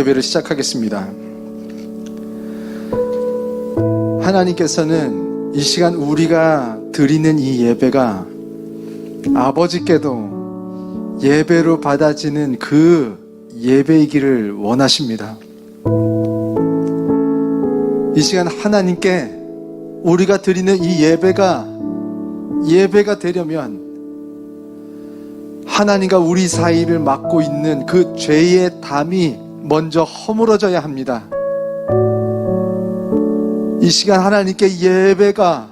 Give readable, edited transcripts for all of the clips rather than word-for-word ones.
예배를 시작하겠습니다. 하나님께서는 이 시간 우리가 드리는 이 예배가 아버지께도 예배로 받아지는 그 예배이기를 원하십니다. 이 시간 하나님께 우리가 드리는 이 예배가 되려면 하나님과 우리 사이를 막고 있는 그 죄의 담이 먼저 허물어져야 합니다. 이 시간 하나님께 예배가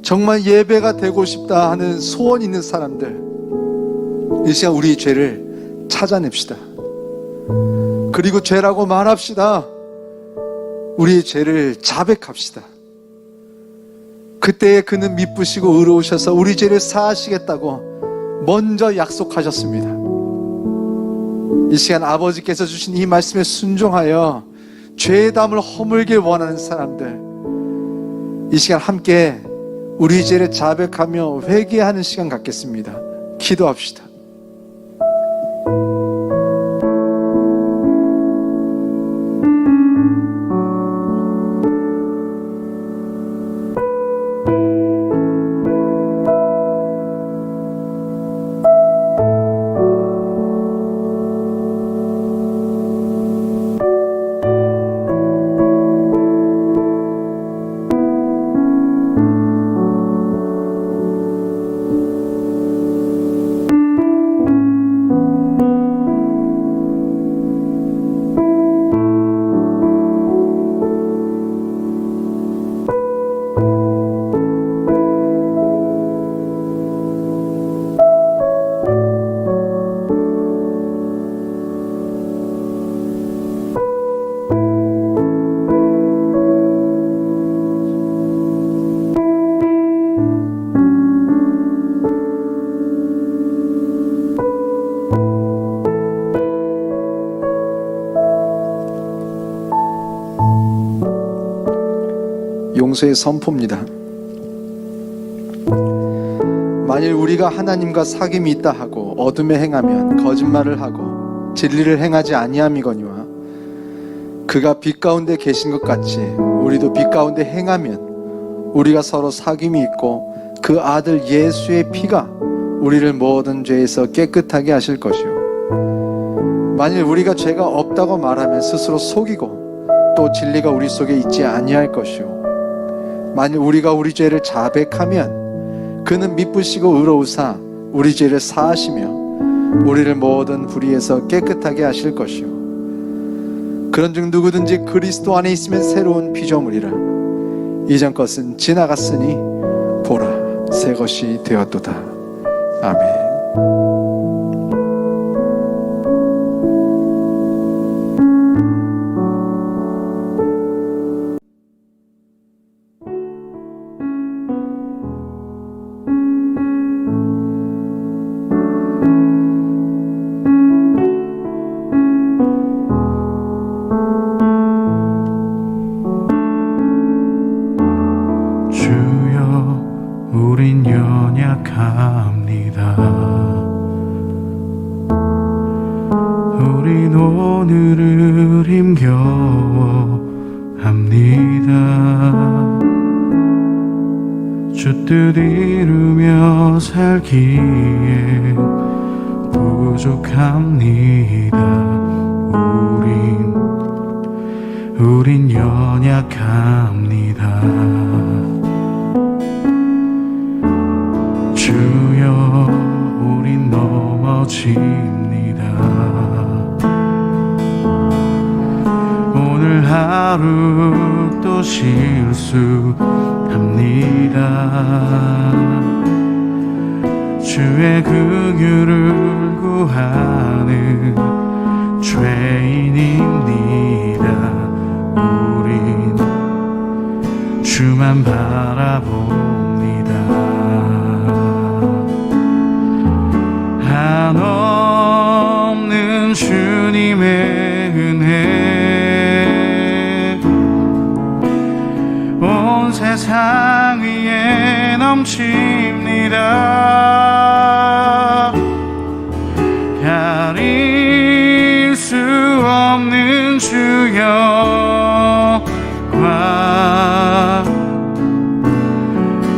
정말 예배가 되고 싶다 하는 소원 있는 사람들, 이 시간 우리 죄를 찾아냅시다. 그리고 죄라고 말합시다. 우리의 죄를 자백합시다. 그때에 그는 미쁘시고 의로우셔서 우리 죄를 사하시겠다고 먼저 약속하셨습니다. 이 시간 아버지께서 주신 이 말씀에 순종하여 죄의 담을 허물길 원하는 사람들, 이 시간 함께 우리 죄를 자백하며 회개하는 시간 갖겠습니다. 기도합시다. 용서의 선포입니다. 만일 우리가 하나님과 사귐이 있다 하고 어둠에 행하면 거짓말을 하고 진리를 행하지 아니함이거니와 그가 빛 가운데 계신 것 같이 우리도 빛 가운데 행하면 우리가 서로 사귐이 있고 그 아들 예수의 피가 우리를 모든 죄에서 깨끗하게 하실 것이요, 만일 우리가 죄가 없다고 말하면 스스로 속이고 또 진리가 우리 속에 있지 아니할 것이요, 만일 우리가 우리 죄를 자백하면 그는 미쁘시고 의로우사 우리 죄를 사하시며 우리를 모든 불의에서 깨끗하게 하실 것이요, 그런즉 누구든지 그리스도 안에 있으면 새로운 피조물이라 이전 것은 지나갔으니 보라 새 것이 되었도다. 아멘. 우린 연약합니다. 우린 오늘을 힘겨워합니다. 주 뜻 이루며 살기에 부족합니다. 우린 연약합니다. 주여 우린 넘어집니다. 오늘 하루 또 실수합니다. 주의 긍휼을 구하는 죄인입니다. 우린 주만 바라봅니다. 한없는 주님의 은혜 온 세상 위에 넘칩니다. 가릴 수 없는 주여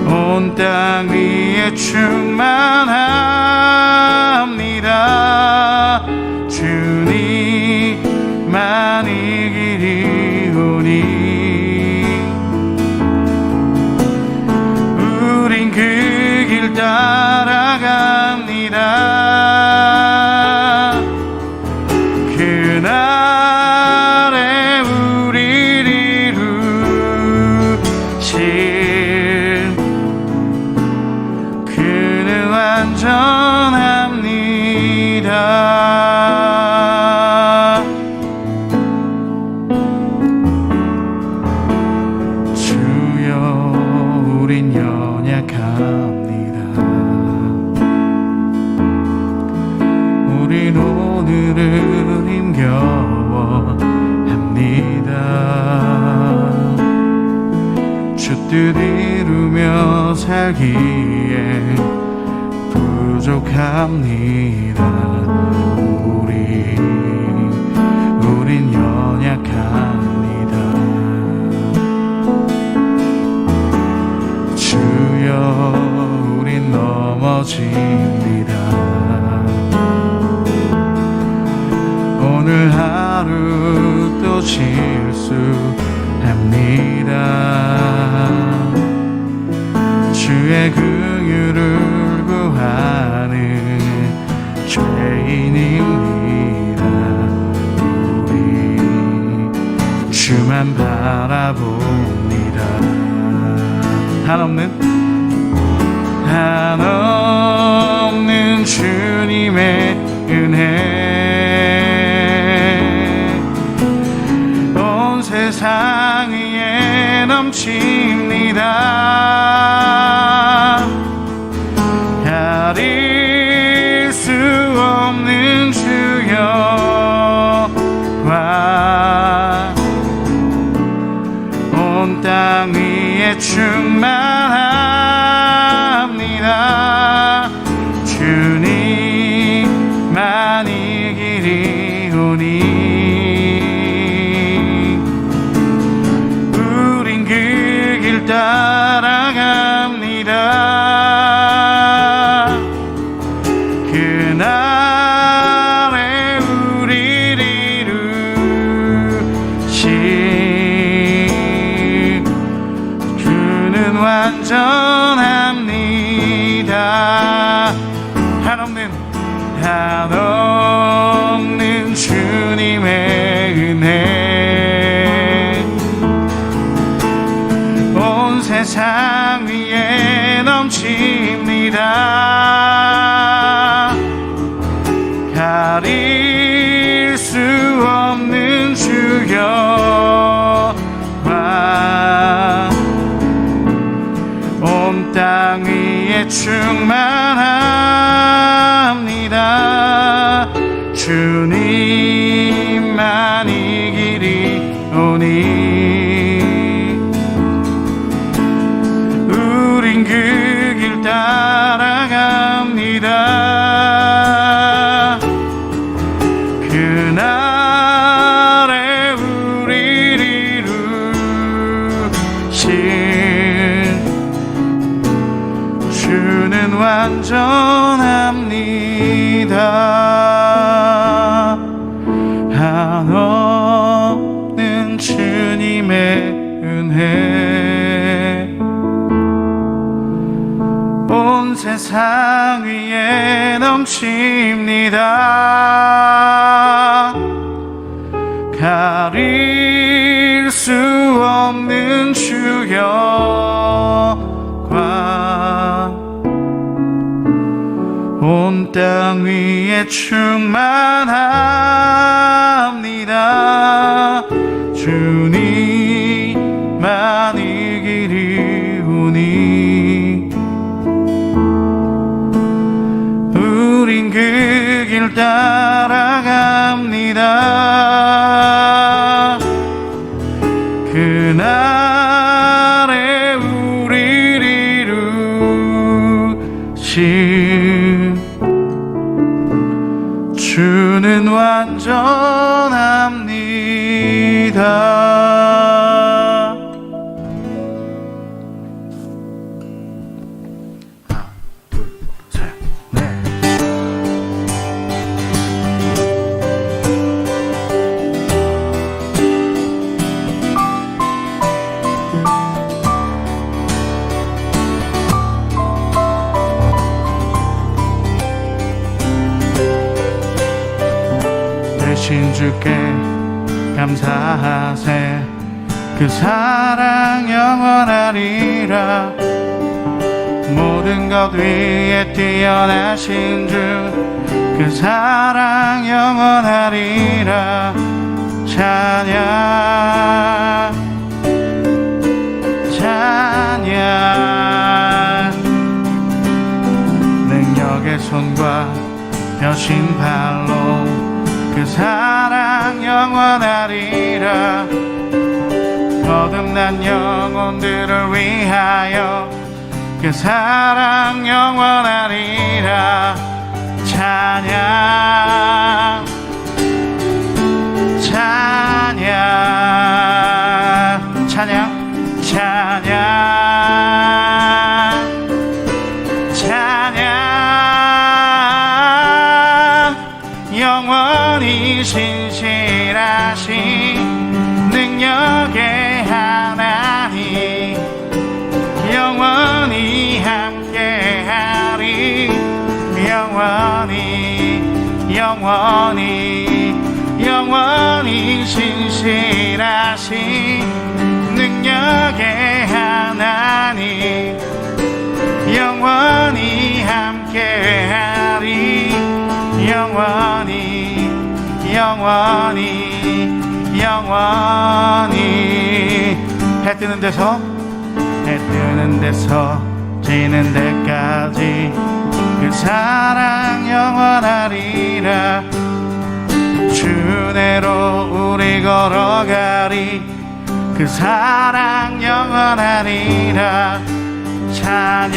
온 땅 위에 충만합니다. 주님만 이기리오니 우린 그 길 따라갑니다. 그날에 우리를 이루실 그는 완전합니다. 주여 우린 연약합니다. 우린 오늘을 힘겨워합니다. 주 뜻 이루며 살기에 부족합니다. 우린 연약합니다. 주여 우린 넘어집니다. 오늘 하루 또 실수합니다. 주의 긍휼을 구하는 죄인입니다. 우리 주만 바라봅니다. 한없는 주님의 은혜 온 세상 위에 넘칩니다. 가릴 수 없는 주여와 온 땅 위에 충만합니다. 주님만 이기리오니 우린 그 길 따라갑니다. 그날에 우리를 이루실 주는 완전합니다. 한없는 주님의 은혜 온 세상 위에 넘칩니다. 가릴 수 없는 주여와 온 땅 위에 충만합니다. 주님만 이기리오니 우린 그 길 따라갑니다. 그날에 우리를 이루실 주는 완전합니다. 한없는 주님의 은혜 온 세상 위에 넘칩니다. 가릴 수 없는 주여와 온 땅 위에 충만합니다. 주님만 이기리오니 우린 그 길 따라갑니다. 그날에 우리를 이루실 주는 완전합니다. 대신 주께 감사하세. 그 사랑 영원하리라. 모든 것 위에 뛰어나신 주 그 사랑 영원하리라. 찬양 찬양. 능력의 손과 펴신 발로 그 사랑 영원하리라. 거듭난 영혼들을 위하여 그 사랑 영원하리라. 찬양 찬양 찬양 찬양 찬양. 영원히 신실하신 능력의 하나님 영원히 함께하리. 영원히 신실하신 능력의 하나님 영원히 함께하리. 영원히 해 뜨는 데서 지는 데까지 그 사랑 영원하리라. 주내로 우리 걸어가리. 그 사랑 영원하리라. 찬양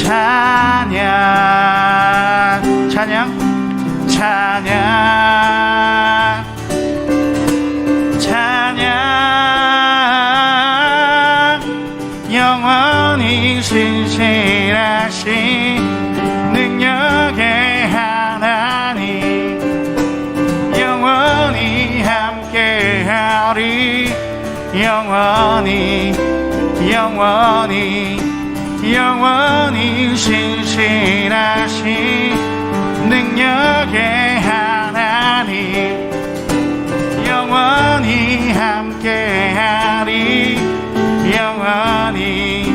찬양 찬양 찬양 찬양. 영원히 신실하신 능력의 하나님 영원히 함께하리. 영원히 신실하신 능력의 하나님 영원히 함께하리. 영원히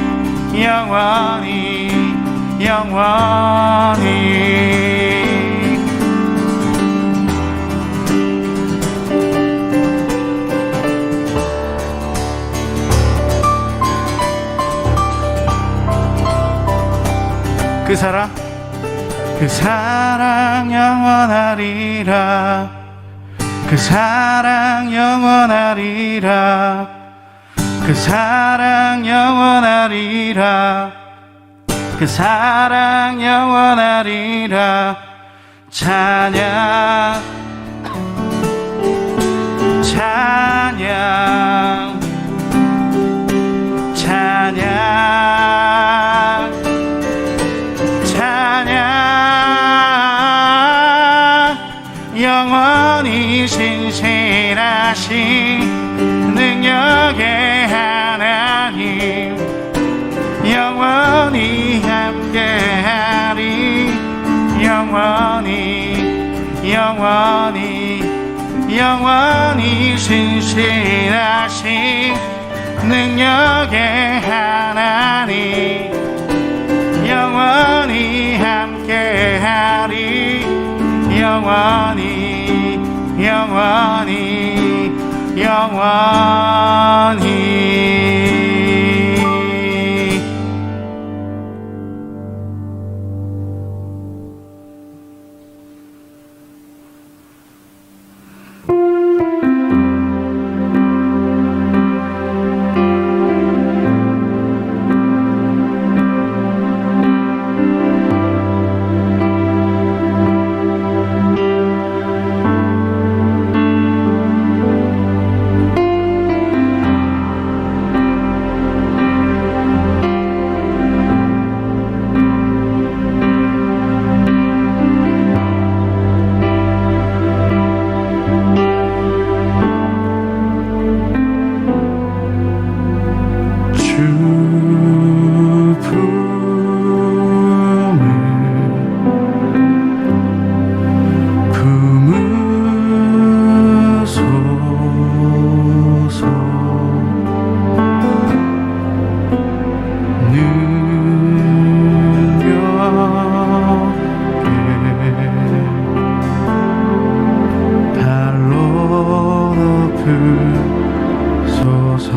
그 사랑 영원하리라. 그 사랑 영원하리라. 그 사랑 영원하리라. 그 사랑 영원하리라. 찬양 찬양 찬양 찬양. 영원히 신실하신 능력의 하나님 영원히 함께하리. 영원히 신실하신 능력의 하나님 영원히 함께하리. 영원히 주소서.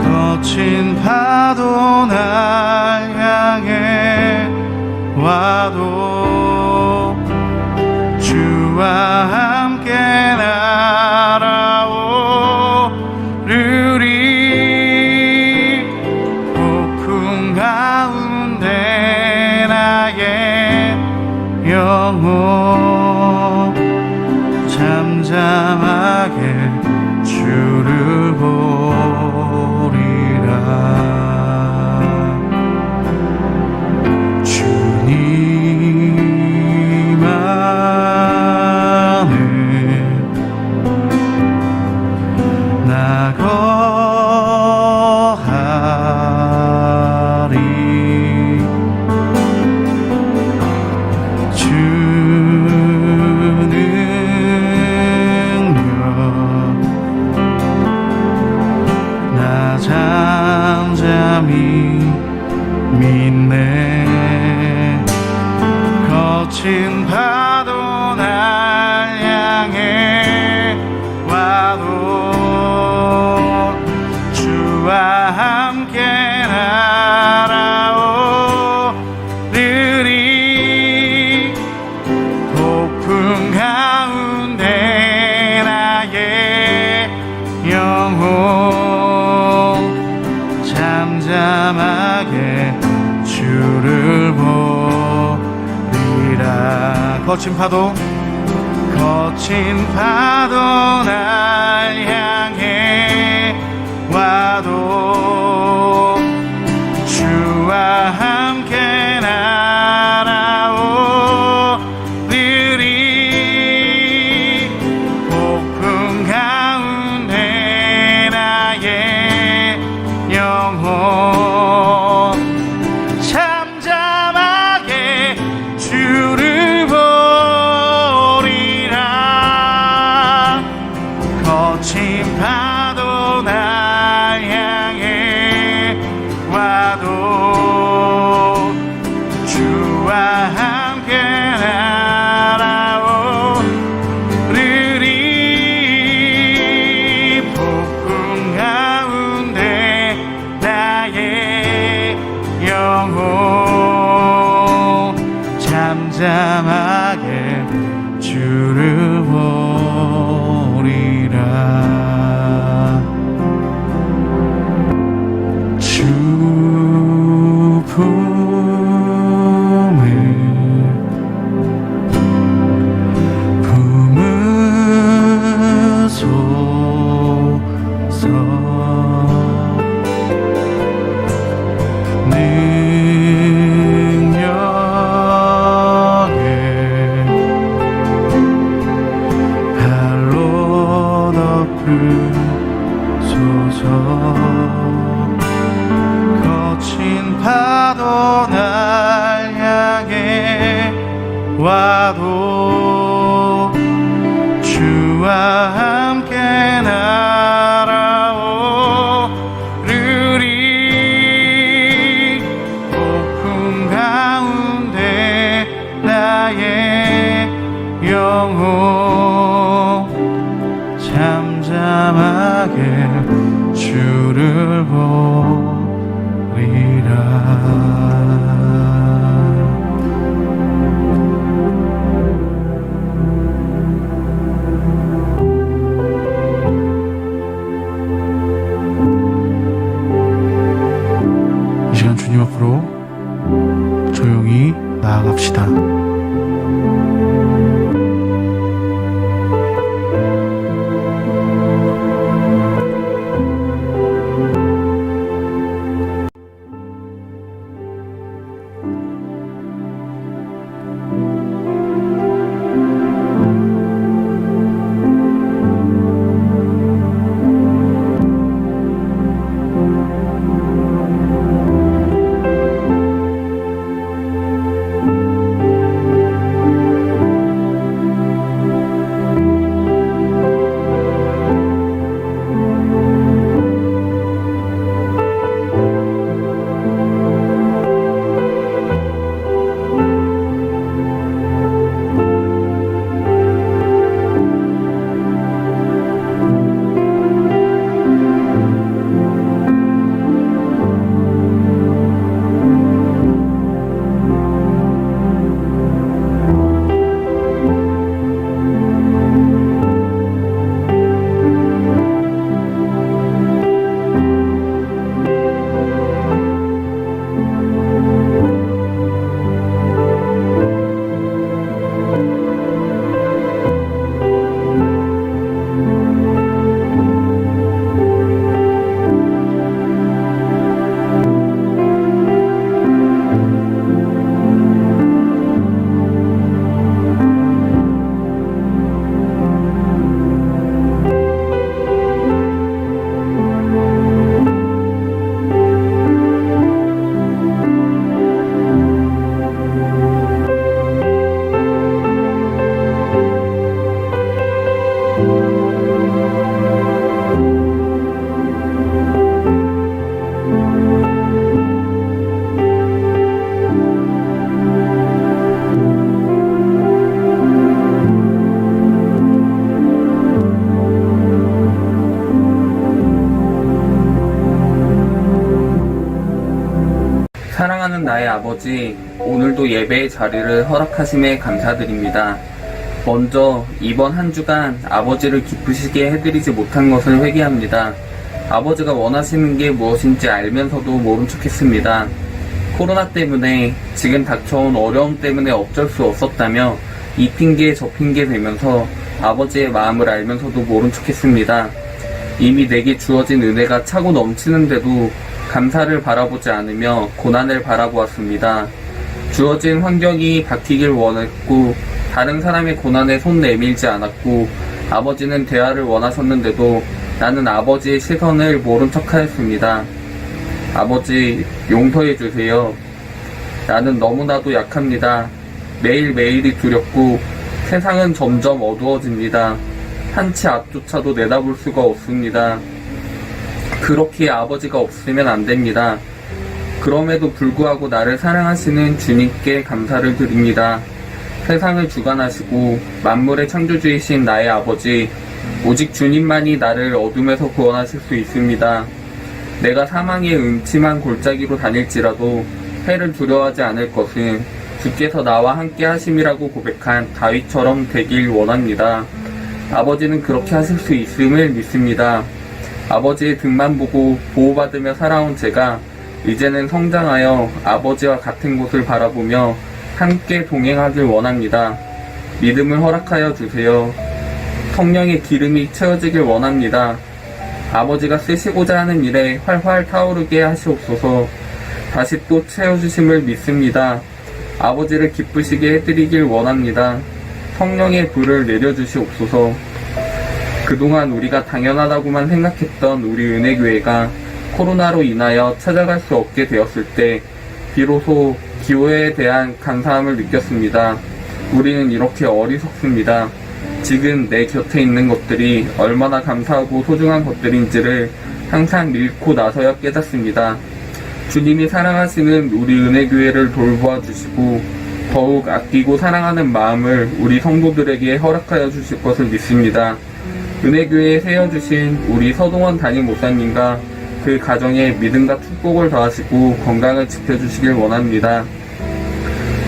거친 파도 날 향해 와도 주와 함께 날아오르리. 폭풍 가운데 나의 영혼 잠잠하게 주를 보리라. 주님 안에 나 거하리. 주는 나 잠잠히 믿네. 거친 파도 날 향해 와도 주와 함께 날아오르리. 폭풍 가운데 나의 영혼 잠잠하게 주를 보리라. 거친 파도 날 향해 와도 주와 함께 날아오르리. 폭풍 가운데 나의 영혼 잠잠하게 주를 보리라. 거친 파도 날 향해 와도 주와 함께 날아오르리. 폭풍 가운데 나의 영혼 잠잠하게 주를 보리라. 주 품을 품으소서. 능력에 발로 덮으소서. 거친 파도 날 향해 와도 주와 함께 날아오르리. 폭풍 가운데 나의 영혼 잠잠하게 주를 보리라. 이 시간 주님 앞으로 조용히 나아갑시다. 아버지, 오늘도 예배의 자리를 허락하심에 감사드립니다. 먼저 이번 한 주간 아버지를 기쁘시게 해드리지 못한 것을 회개합니다. 아버지가 원하시는 게 무엇인지 알면서도 모른 척했습니다. 코로나 때문에 지금 닥쳐온 어려움 때문에 어쩔 수 없었다며 이 핑계 저 핑계 대면서 아버지의 마음을 알면서도 모른 척했습니다. 이미 내게 주어진 은혜가 차고 넘치는데도 감사를 바라보지 않으며 고난을 바라보았습니다. 주어진 환경이 바뀌길 원했고 다른 사람의 고난에 손 내밀지 않았고 아버지는 대화를 원하셨는데도 나는 아버지의 시선을 모른 척하였습니다. 아버지, 용서해 주세요. 나는 너무나도 약합니다. 매일매일이 두렵고 세상은 점점 어두워집니다. 한 치 앞조차도 내다볼 수가 없습니다. 그렇게 아버지가 없으면 안 됩니다. 그럼에도 불구하고 나를 사랑하시는 주님께 감사를 드립니다. 세상을 주관하시고 만물의 창조주이신 나의 아버지, 오직 주님만이 나를 어둠에서 구원하실 수 있습니다. 내가 사망의 음침한 골짜기로 다닐지라도 해를 두려워하지 않을 것은 주께서 나와 함께 하심이라고 고백한 다윗처럼 되길 원합니다. 아버지는 그렇게 하실 수 있음을 믿습니다. 아버지의 등만 보고 보호받으며 살아온 제가 이제는 성장하여 아버지와 같은 곳을 바라보며 함께 동행하길 원합니다. 믿음을 허락하여 주세요. 성령의 기름이 채워지길 원합니다. 아버지가 쓰시고자 하는 일에 활활 타오르게 하시옵소서. 다시 또 채워주심을 믿습니다. 아버지를 기쁘시게 해드리길 원합니다. 성령의 불을 내려주시옵소서. 그동안 우리가 당연하다고만 생각했던 우리 은혜교회가 코로나로 인하여 찾아갈 수 없게 되었을 때 비로소 기호에 대한 감사함을 느꼈습니다. 우리는 이렇게 어리석습니다. 지금 내 곁에 있는 것들이 얼마나 감사하고 소중한 것들인지를 항상 잃고 나서야 깨닫습니다. 주님이 사랑하시는 우리 은혜교회를 돌보아 주시고 더욱 아끼고 사랑하는 마음을 우리 성도들에게 허락하여 주실 것을 믿습니다. 은혜교회에 세워주신 우리 서동원 담임 목사님과 그 가정에 믿음과 축복을 더하시고 건강을 지켜주시길 원합니다.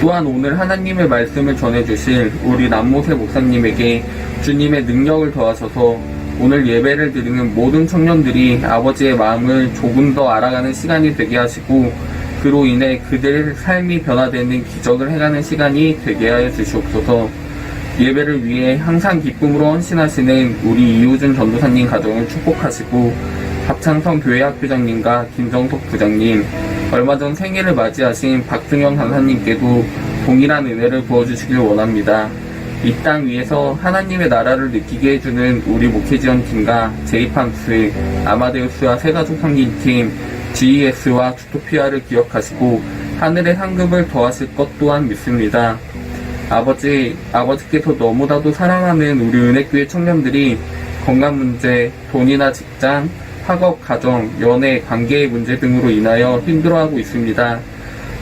또한 오늘 하나님의 말씀을 전해주실 우리 남모세 목사님에게 주님의 능력을 더하셔서 오늘 예배를 드리는 모든 청년들이 아버지의 마음을 조금 더 알아가는 시간이 되게 하시고 그로 인해 그들의 삶이 변화되는 기적을 행하는 시간이 되게 하여 주시옵소서. 예배를 위해 항상 기쁨으로 헌신하시는 우리 이우준 전도사님 가정을 축복하시고 합창성 교회학부장님과 김정석 부장님, 얼마 전 생일을 맞이하신 박준영 강사님께도 동일한 은혜를 부어주시길 원합니다. 이 땅 위에서 하나님의 나라를 느끼게 해주는 우리 목회지원팀과 제이팜스, 아마데우스와 새가족 섬김팀, GES와 주토피아를 기억하시고 하늘의 상급을 더하실 것 또한 믿습니다. 아버지께서 너무나도 사랑하는 우리 은혜교회 청년들이 건강 문제, 돈이나 직장, 학업, 가정, 연애, 관계의 문제 등으로 인하여 힘들어하고 있습니다.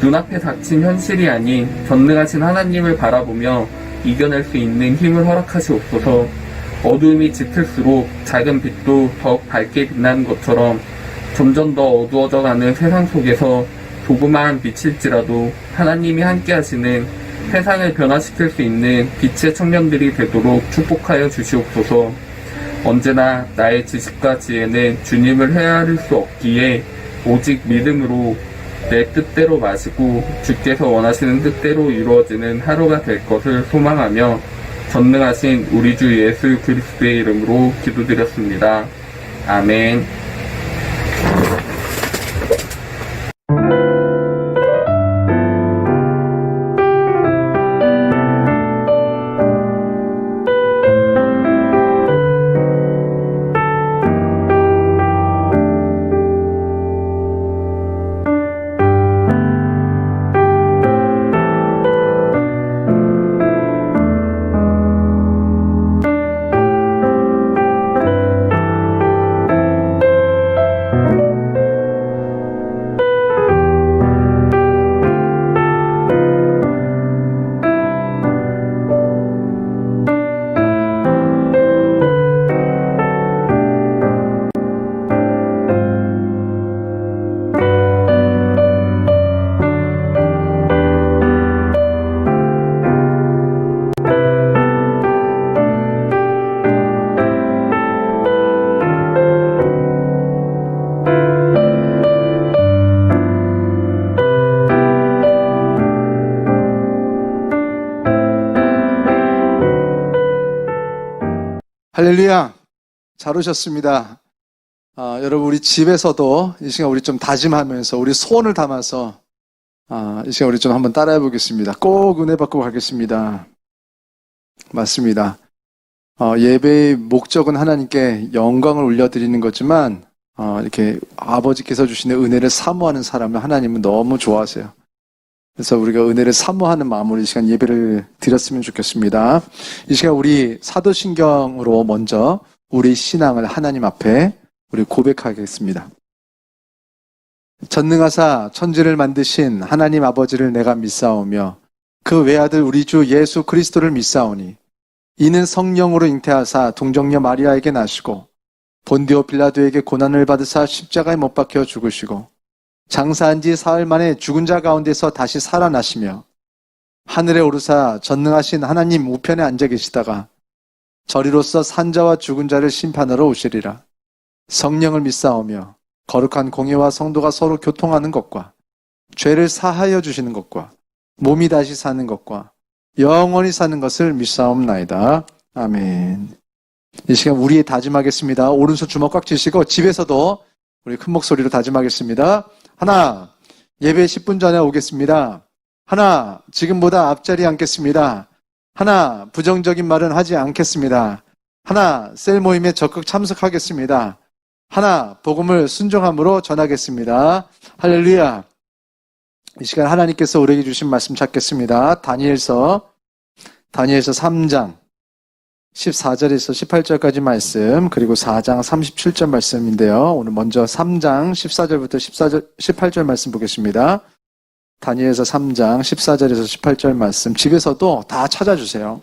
눈앞에 닥친 현실이 아닌 전능하신 하나님을 바라보며 이겨낼 수 있는 힘을 허락하시옵소서. 어두움이 짙을수록 작은 빛도 더욱 밝게 빛나는 것처럼 점점 더 어두워져가는 세상 속에서 조그마한 빛일지라도 하나님이 함께 하시는 세상을 변화시킬 수 있는 빛의 청년들이 되도록 축복하여 주시옵소서. 언제나 나의 지식과 지혜는 주님을 헤아릴 수 없기에 오직 믿음으로 내 뜻대로 마시고 주께서 원하시는 뜻대로 이루어지는 하루가 될 것을 소망하며 전능하신 우리 주 예수 그리스도의 이름으로 기도드렸습니다. 아멘. 할렐루야. 잘 오셨습니다. 여러분, 우리 집에서도 이 시간 우리 좀 다짐하면서 우리 소원을 담아서 이 시간 우리 좀 한번 따라해 보겠습니다. 꼭 은혜 받고 가겠습니다. 맞습니다. 예배의 목적은 하나님께 영광을 올려드리는 거지만 이렇게 아버지께서 주시는 은혜를 사모하는 사람을 하나님은 너무 좋아하세요. 그래서 우리가 은혜를 사모하는 마음으로 이 시간 예배를 드렸으면 좋겠습니다. 이 시간 우리 사도신경으로 먼저 우리 신앙을 하나님 앞에 우리 고백하겠습니다. 전능하사 천지를 만드신 하나님 아버지를 내가 믿사오며 그 외아들 우리 주 예수 그리스도를 믿사오니 이는 성령으로 잉태하사 동정녀 마리아에게 나시고 본디오 빌라도에게 고난을 받으사 십자가에 못 박혀 죽으시고 장사한 지 사흘 만에 죽은 자 가운데서 다시 살아나시며 하늘에 오르사 전능하신 하나님 우편에 앉아 계시다가 저리로서 산자와 죽은 자를 심판하러 오시리라. 성령을 믿사오며 거룩한 공예와 성도가 서로 교통하는 것과 죄를 사하여 주시는 것과 몸이 다시 사는 것과 영원히 사는 것을 믿사옵나이다. 아멘. 이 시간 우리 다짐하겠습니다. 오른손 주먹 꽉 쥐시고 집에서도 우리 큰 목소리로 다짐하겠습니다. 하나, 예배 10분 전에 오겠습니다. 하나, 지금보다 앞자리에 앉겠습니다. 하나, 부정적인 말은 하지 않겠습니다. 하나, 셀 모임에 적극 참석하겠습니다. 하나, 복음을 순종함으로 전하겠습니다. 할렐루야. 이 시간 하나님께서 우리에게 주신 말씀 찾겠습니다. 다니엘서 3장 14절에서 18절까지 말씀, 그리고 4장 37절 말씀인데요. 오늘 먼저 3장 14절부터 18절 말씀 보겠습니다. 다니엘서 3장 14절에서 18절 말씀, 집에서도 다 찾아주세요.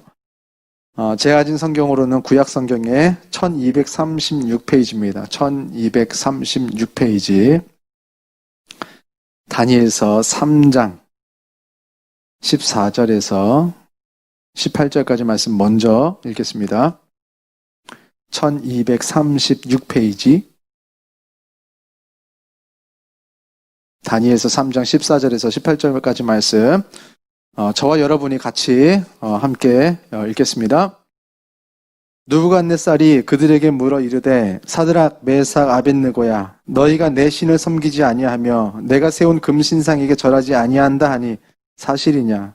제가 가진 성경으로는 구약 성경의 1236페이지입니다. 1236페이지. 다니엘서 3장 14절에서 18절까지 말씀 먼저 읽겠습니다. 1236페이지. 다니엘서 3장 14절에서 18절까지 말씀, 저와 여러분이 같이 함께 읽겠습니다. 느부갓네살이 그들에게 물어 이르되 사드락 메삭 아벳느고야 너희가 내 신을 섬기지 아니하며 내가 세운 금신상에게 절하지 아니한다 하니 사실이냐?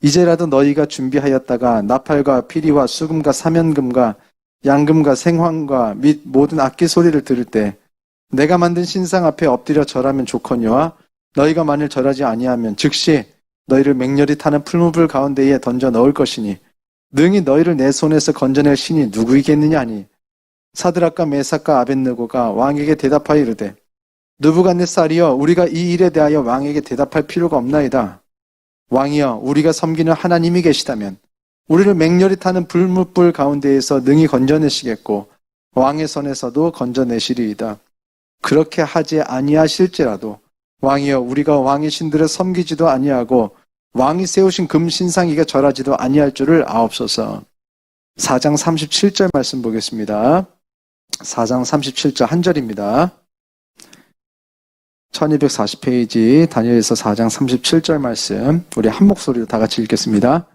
이제라도 너희가 준비하였다가 나팔과 피리와 수금과 사면금과 양금과 생황과 및 모든 악기 소리를 들을 때 내가 만든 신상 앞에 엎드려 절하면 좋거니와 너희가 만일 절하지 아니하면 즉시 너희를 맹렬히 타는 풀무불 가운데에 던져 넣을 것이니 능히 너희를 내 손에서 건져낼 신이 누구이겠느냐 하니 사드락과 메삭과 아벳느고가 왕에게 대답하여 이르되 느부갓네살이여 우리가 이 일에 대하여 왕에게 대답할 필요가 없나이다. 왕이여 우리가 섬기는 하나님이 계시다면 우리를 맹렬히 타는 불무불 가운데에서 능히 건져내시겠고 왕의 손에서도 건져내시리이다. 그렇게 하지 아니하실지라도 왕이여 우리가 왕의 신들을 섬기지도 아니하고 왕이 세우신 금신상에게 절하지도 아니할 줄을 아옵소서. 4장 37절 말씀 보겠습니다. 4장 37절 한 절입니다. 1240페이지 다니엘서 4장 37절 말씀, 우리 한 목소리로 다 같이 읽겠습니다.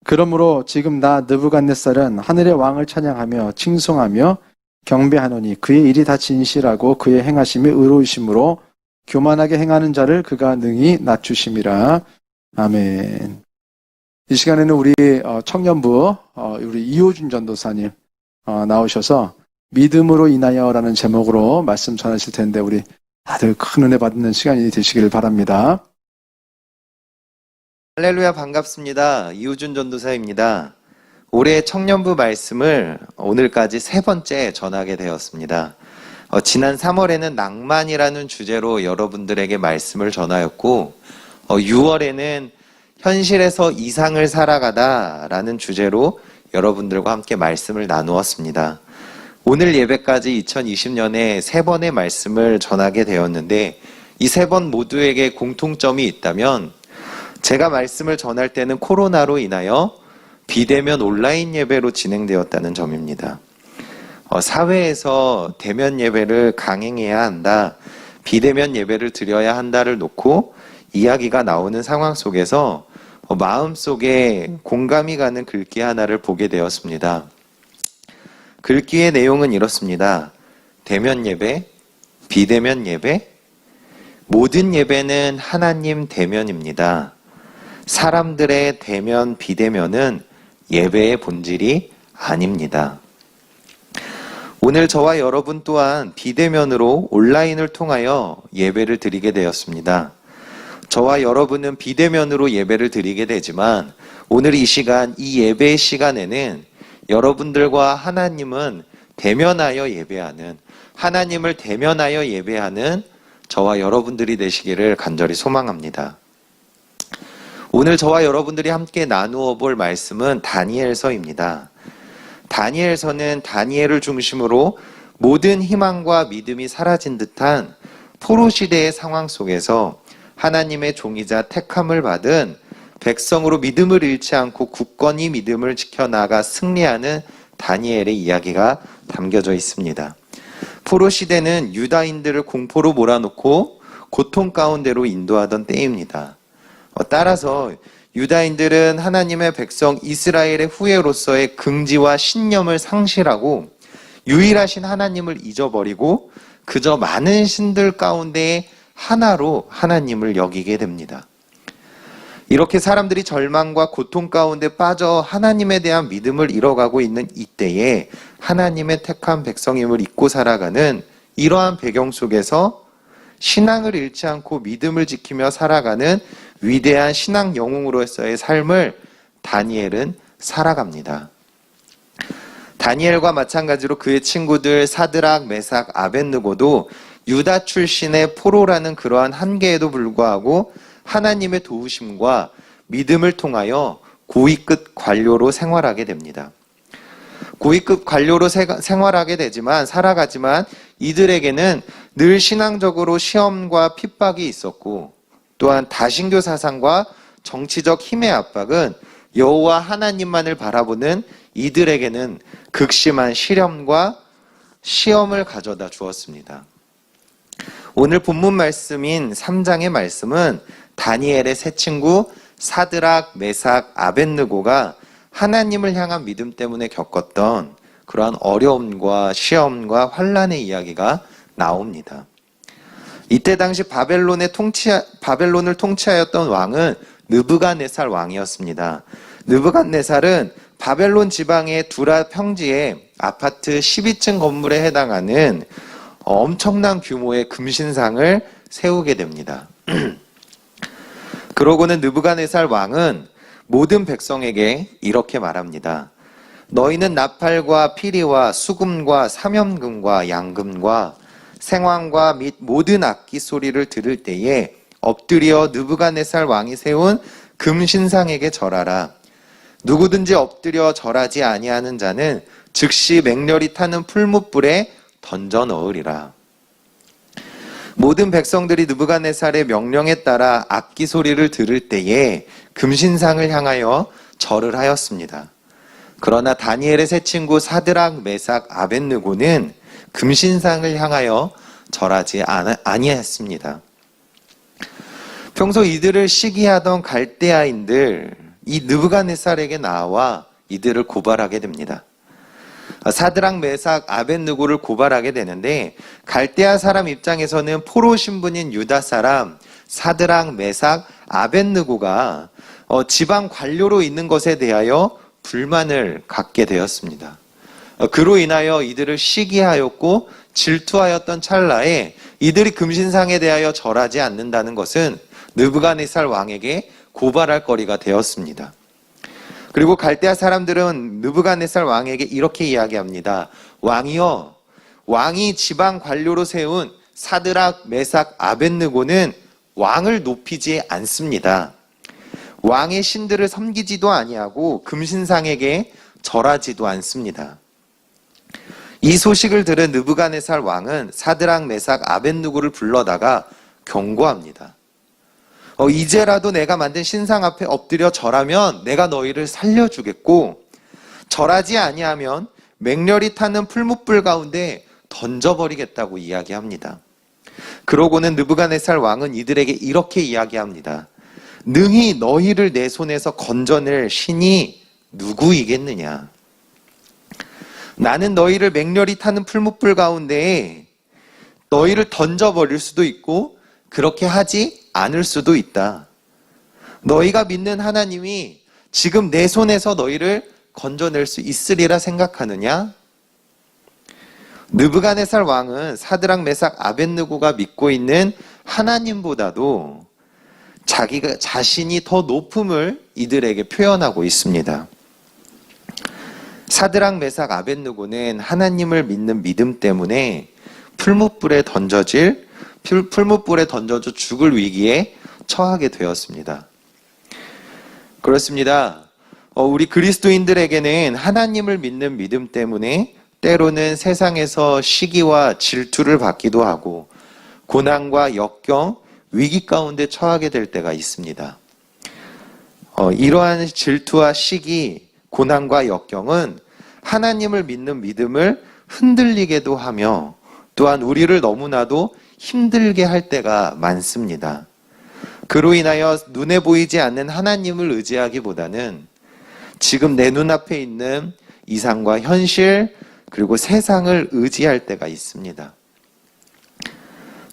그러므로 지금 나 느부갓네살은 하늘의 왕을 찬양하며 칭송하며 경배하노니 그의 일이 다 진실하고 그의 행하심이 의로우심으로 교만하게 행하는 자를 그가 능히 낮추심이라. 아멘. 이 시간에는 우리 청년부 우리 이호준 전도사님 나오셔서 믿음으로 인하여라는 제목으로 말씀 전하실 텐데 우리 다들 큰 은혜 받는 시간이 되시기를 바랍니다. 할렐루야, 반갑습니다. 이우준 전도사입니다. 올해 청년부 말씀을 오늘까지 3번째 전하게 되었습니다. 지난 3월에는 낭만이라는 주제로 여러분들에게 말씀을 전하였고 6월에는 현실에서 이상을 살아가다라는 주제로 여러분들과 함께 말씀을 나누었습니다. 오늘 예배까지 2020년에 3번의 말씀을 전하게 되었는데 이 3번 모두에게 공통점이 있다면 제가 말씀을 전할 때는 코로나로 인하여 비대면 온라인 예배로 진행되었다는 점입니다. 사회에서 대면 예배를 강행해야 한다, 비대면 예배를 드려야 한다를 놓고 이야기가 나오는 상황 속에서 마음속에 공감이 가는 글귀 하나를 보게 되었습니다. 글귀의 내용은 이렇습니다. 대면 예배, 비대면 예배, 모든 예배는 하나님 대면입니다. 사람들의 대면, 비대면은 예배의 본질이 아닙니다. 오늘 저와 여러분 또한 비대면으로 온라인을 통하여 예배를 드리게 되었습니다. 저와 여러분은 비대면으로 예배를 드리게 되지만 오늘 이 시간, 이 예배의 시간에는 여러분들과 하나님은 대면하여 예배하는, 하나님을 대면하여 예배하는 저와 여러분들이 되시기를 간절히 소망합니다. 오늘 저와 여러분들이 함께 나누어 볼 말씀은 다니엘서입니다. 다니엘서는 다니엘을 중심으로 모든 희망과 믿음이 사라진 듯한 포로 시대의 상황 속에서 하나님의 종이자 택함을 받은 백성으로 믿음을 잃지 않고 굳건히 믿음을 지켜나가 승리하는 다니엘의 이야기가 담겨져 있습니다. 포로 시대는 유다인들을 공포로 몰아놓고 고통 가운데로 인도하던 때입니다. 따라서 유다인들은 하나님의 백성 이스라엘의 후예로서의 긍지와 신념을 상실하고 유일하신 하나님을 잊어버리고 그저 많은 신들 가운데 하나로 하나님을 여기게 됩니다. 이렇게 사람들이 절망과 고통 가운데 빠져 하나님에 대한 믿음을 잃어가고 있는 이때에 하나님의 택한 백성임을 잊고 살아가는 이러한 배경 속에서 신앙을 잃지 않고 믿음을 지키며 살아가는 위대한 신앙 영웅으로서의 삶을 다니엘은 살아갑니다. 다니엘과 마찬가지로 그의 친구들 사드락, 메삭, 아벳느고도 유다 출신의 포로라는 그러한 한계에도 불구하고 하나님의 도우심과 믿음을 통하여 고위급 관료로 생활하게 됩니다. 고위급 관료로 생활하게 되지만 살아가지만 이들에게는 늘 신앙적으로 시험과 핍박이 있었고 또한 다신교 사상과 정치적 힘의 압박은 여호와 하나님만을 바라보는 이들에게는 극심한 시련과 시험을 가져다 주었습니다. 오늘 본문 말씀인 3장의 말씀은 다니엘의 세 친구 사드락, 메삭, 아벳느고가 하나님을 향한 믿음 때문에 겪었던 그러한 어려움과 시험과 환난의 이야기가 나옵니다. 이때 당시 바벨론을 통치하였던 왕은 느부갓네살 왕이었습니다. 느부갓네살은 바벨론 지방의 두라 평지에 아파트 12층 건물에 해당하는 엄청난 규모의 금신상을 세우게 됩니다. 그러고는 느부갓네살 왕은 모든 백성에게 이렇게 말합니다. 너희는 나팔과 피리와 수금과 사면금과 양금과 생황과 및 모든 악기 소리를 들을 때에 엎드려 느부갓네살 왕이 세운 금신상에게 절하라. 누구든지 엎드려 절하지 아니하는 자는 즉시 맹렬히 타는 풀무불에 던져 넣으리라. 모든 백성들이 느부갓네살의 명령에 따라 악기 소리를 들을 때에 금신상을 향하여 절을 하였습니다. 그러나 다니엘의 세 친구 사드락, 메삭, 아벳느고는 금신상을 향하여 절하지 아니했습니다. 평소 이들을 시기하던 갈대아인들, 이 느부갓네살에게 나와 이들을 고발하게 됩니다. 사드락, 메삭, 아벳느고를 고발하게 되는데 갈대아 사람 입장에서는 포로 신분인 유다 사람 사드락, 메삭, 아벳느고가 지방 관료로 있는 것에 대하여 불만을 갖게 되었습니다. 그로 인하여 이들을 시기하였고 질투하였던 찰나에 이들이 금신상에 대하여 절하지 않는다는 것은 느부갓네살 왕에게 고발할 거리가 되었습니다. 그리고 갈대아 사람들은 느부갓네살 왕에게 이렇게 이야기합니다. 왕이여, 왕이 지방 관료로 세운 사드락, 메삭, 아벳느고는 왕을 높이지 않습니다. 왕의 신들을 섬기지도 아니하고 금신상에게 절하지도 않습니다. 이 소식을 들은 느부갓네살 왕은 사드락, 메삭, 아벳느고를 불러다가 경고합니다. 이제라도 내가 만든 신상 앞에 엎드려 절하면 내가 너희를 살려주겠고 절하지 아니하면 맹렬히 타는 풀무불 가운데 던져버리겠다고 이야기합니다. 그러고는 느부갓네살 왕은 이들에게 이렇게 이야기합니다. 능히 너희를 내 손에서 건져낼 신이 누구이겠느냐. 나는 너희를 맹렬히 타는 풀무불 가운데에 너희를 던져버릴 수도 있고 그렇게 하지 않을 수도 있다. 너희가 믿는 하나님이 지금 내 손에서 너희를 건져낼 수 있으리라 생각하느냐? 느부갓네살 왕은 사드락 메삭 아벳느고가 믿고 있는 하나님보다도 자신이 더 높음을 이들에게 표현하고 있습니다. 사드락 메삭 아벳느고는 하나님을 믿는 믿음 때문에 풀무불에 던져져 죽을 위기에 처하게 되었습니다. 그렇습니다. 우리 그리스도인들에게는 하나님을 믿는 믿음 때문에 때로는 세상에서 시기와 질투를 받기도 하고 고난과 역경, 위기 가운데 처하게 될 때가 있습니다. 이러한 질투와 시기, 고난과 역경은 하나님을 믿는 믿음을 흔들리게도 하며 또한 우리를 너무나도 힘들게 할 때가 많습니다. 그로 인하여 눈에 보이지 않는 하나님을 의지하기보다는 지금 내 눈앞에 있는 이상과 현실 그리고 세상을 의지할 때가 있습니다.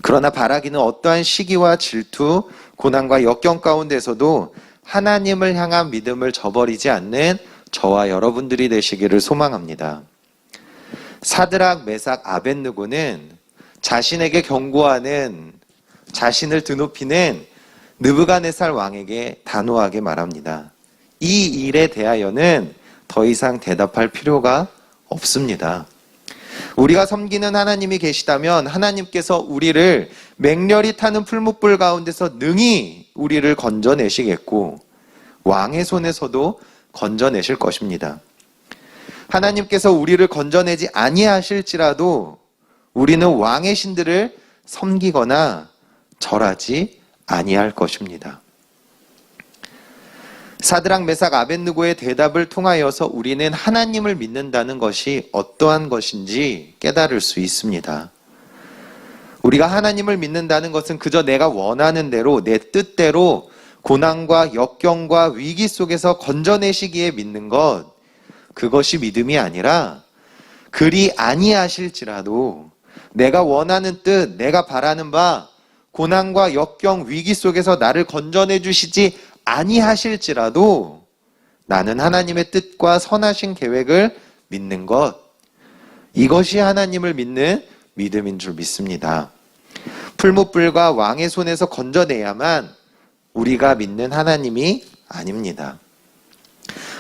그러나 바라기는 어떠한 시기와 질투, 고난과 역경 가운데서도 하나님을 향한 믿음을 저버리지 않는 저와 여러분들이 되시기를 소망합니다. 사드락, 메삭, 아벳느고는 자신에게 경고하는, 자신을 드높이는 느부갓네살 왕에게 단호하게 말합니다. 이 일에 대하여는 더 이상 대답할 필요가 없습니다. 우리가 섬기는 하나님이 계시다면 하나님께서 우리를 맹렬히 타는 풀무불 가운데서 능히 우리를 건져내시겠고 왕의 손에서도 건져내실 것입니다. 하나님께서 우리를 건져내지 아니하실지라도 우리는 왕의 신들을 섬기거나 절하지 아니할 것입니다. 사드락, 메삭, 아벳느고의 대답을 통하여서 우리는 하나님을 믿는다는 것이 어떠한 것인지 깨달을 수 있습니다. 우리가 하나님을 믿는다는 것은 그저 내가 원하는 대로 내 뜻대로 고난과 역경과 위기 속에서 건져내시기에 믿는 것, 그것이 믿음이 아니라 그리 아니하실지라도 내가 원하는 뜻, 내가 바라는 바 고난과 역경, 위기 속에서 나를 건져내 주시지 아니하실지라도 나는 하나님의 뜻과 선하신 계획을 믿는 것, 이것이 하나님을 믿는 믿음인 줄 믿습니다. 풀무불과 왕의 손에서 건져내야만 우리가 믿는 하나님이 아닙니다.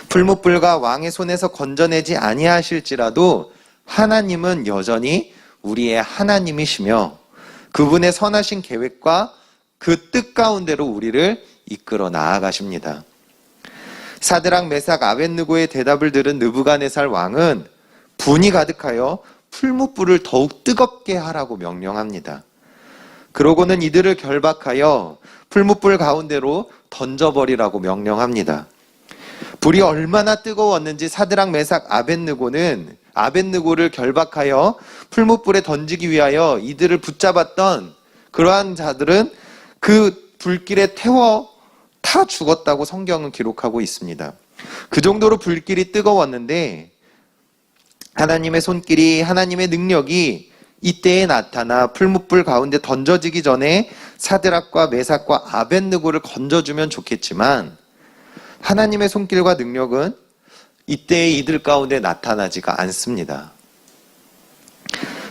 풀무불과 왕의 손에서 건져내지 아니하실지라도 하나님은 여전히 우리의 하나님이시며 그분의 선하신 계획과 그 뜻 가운데로 우리를 이끌어 나아가십니다. 사드락, 메삭, 아벳느고의 대답을 들은 느부갓네살 왕은 분이 가득하여 풀무불을 더욱 뜨겁게 하라고 명령합니다. 그러고는 이들을 결박하여 풀무불 가운데로 던져버리라고 명령합니다. 불이 얼마나 뜨거웠는지 사드락, 메삭, 아벳느고를 결박하여 풀무불에 던지기 위하여 이들을 붙잡았던 그러한 자들은 그 불길에 태워 타 죽었다고 성경은 기록하고 있습니다. 그 정도로 불길이 뜨거웠는데 하나님의 손길이, 하나님의 능력이 이때에 나타나 풀무불 가운데 던져지기 전에 사드락과 메삭과 아벳느고를 건져주면 좋겠지만 하나님의 손길과 능력은 이때에 이들 가운데 나타나지가 않습니다.